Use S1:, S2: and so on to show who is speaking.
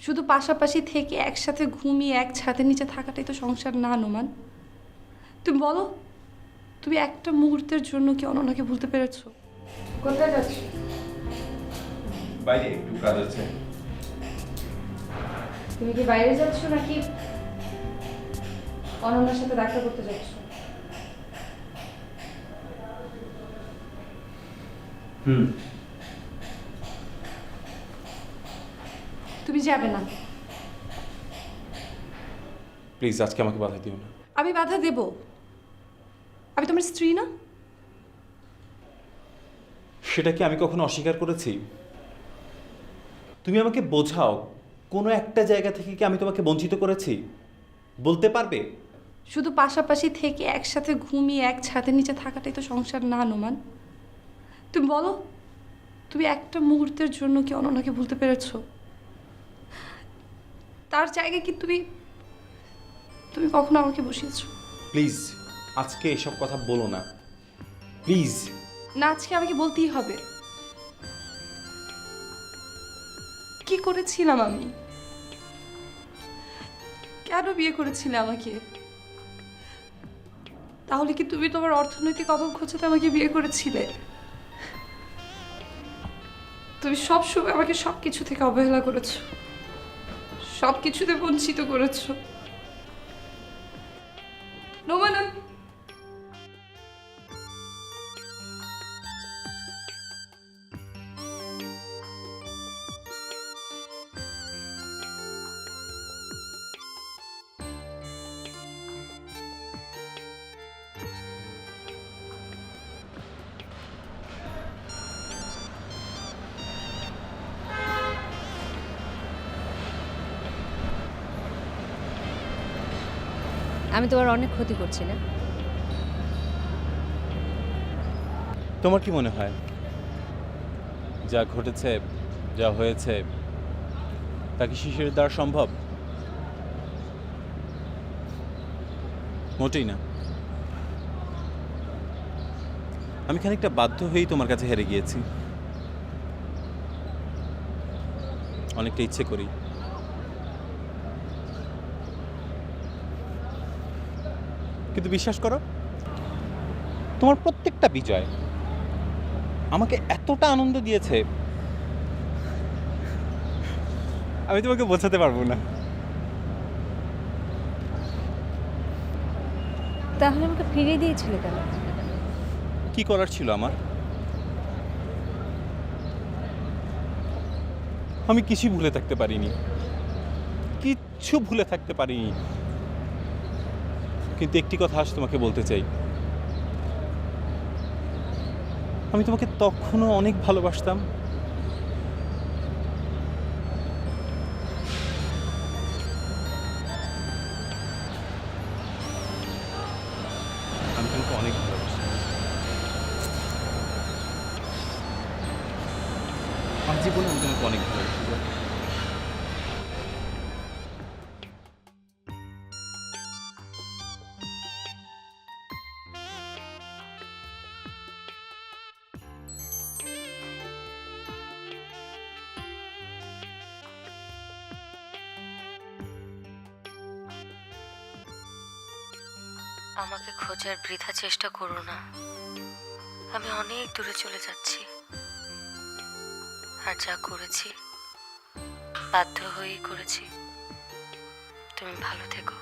S1: শুধু পাশাপাশি থেকে একসাথে ঘুমিয়ে এক ছাদের নিচে থাকাটাই তো সংসার না নোমান। তুমি বলো, তুমি একটা মুহূর্তের জন্য কি অনন্যাকে ভুলতে পেরেছো? কোথায় যাচ্ছ?
S2: বাইরে একটু কাজ আছে।
S1: তুমি কি বাইরে যাচ্ছ নাকি অনন্যার সাথে দেখা করতে যাচ্ছ? তুমি যাবে না।
S2: প্লিজ আজকে আমাকে বাধা দিও না।
S1: আমি বাধা দেব? আমি তোমার স্ত্রী না?
S2: সেটা কি আমি কখনো অস্বীকার করেছি? তুমি আমাকে বোঝাও, কোনো একটা জায়গা থেকে কি আমি তোমাকে বঞ্চিত করেছি? বলতে পারবে?
S1: শুধু পাশাপাশি থেকে একসাথে ঘুমিয়ে এক ছাদের নিচে থাকাটাই তো সংসার না নোমান। তুমি বলো, তুমি একটা মুহূর্তের জন্য কি অনন্যাকে ভুলতে পেরেছো? তার জায়গায় কি তুমি তুমি কখনো আমাকে বসিয়েছো?
S2: প্লিজ আজকে এসব কথা বলো না, প্লিজ।
S1: না, আজকে আমাকে বলতেই হবে। কি করেছিলাম আমি? কেন বিয়ে করেছিলে আমাকে? তাহলে কি তুমি তোমার অর্থনৈতিক অভাব ঘোচাতে আমাকে বিয়ে করেছিলে? তুমি সবসময় আমাকে সবকিছু থেকে অবহেলা করেছো, সবকিছুতে বঞ্চিত করেছো নোমান।
S3: আমি তোমার অনেক ক্ষতি করছি না?
S2: তোমার কি মনে হয় যা ঘটেছে, যা হয়েছে, তা কি শিশিরের দ্বারা সম্ভব? মোটেই না। আমি খানিকটা বাধ্য হয়েই তোমার কাছে হেরে গিয়েছি, অনেকটা ইচ্ছে করি। কিন্তু বিশ্বাস করো, তোমার প্রত্যেকটা বিজয় আমাকে এতটা আনন্দ দিয়েছে, আমি তোমাকে বোঝাতে পারবো না।
S3: তাহলে আমাকে ফিরিয়ে দিয়েছিলে কেন?
S2: কি করার ছিল আমার? আমি কিছুই ভুলে থাকতে পারিনি, কিচ্ছু ভুলে থাকতে পারিনি। কিন্তু একটি কথা আজ তোমাকে বলতে চাই, আমি তোমাকে তখনও অনেক ভালোবাসতাম। আমি তোমাকে অনেক ভালোবাসি। আমার জীবনে আমি তোমাকে অনেক ভালোবাসি।
S3: আমাকে খোঁজার বৃথা চেষ্টা করো না। আমি অনেক দূরে চলে যাচ্ছি, আর যা করেছি বাধ্য হয়েই করেছি। তুমি ভালো থেকো।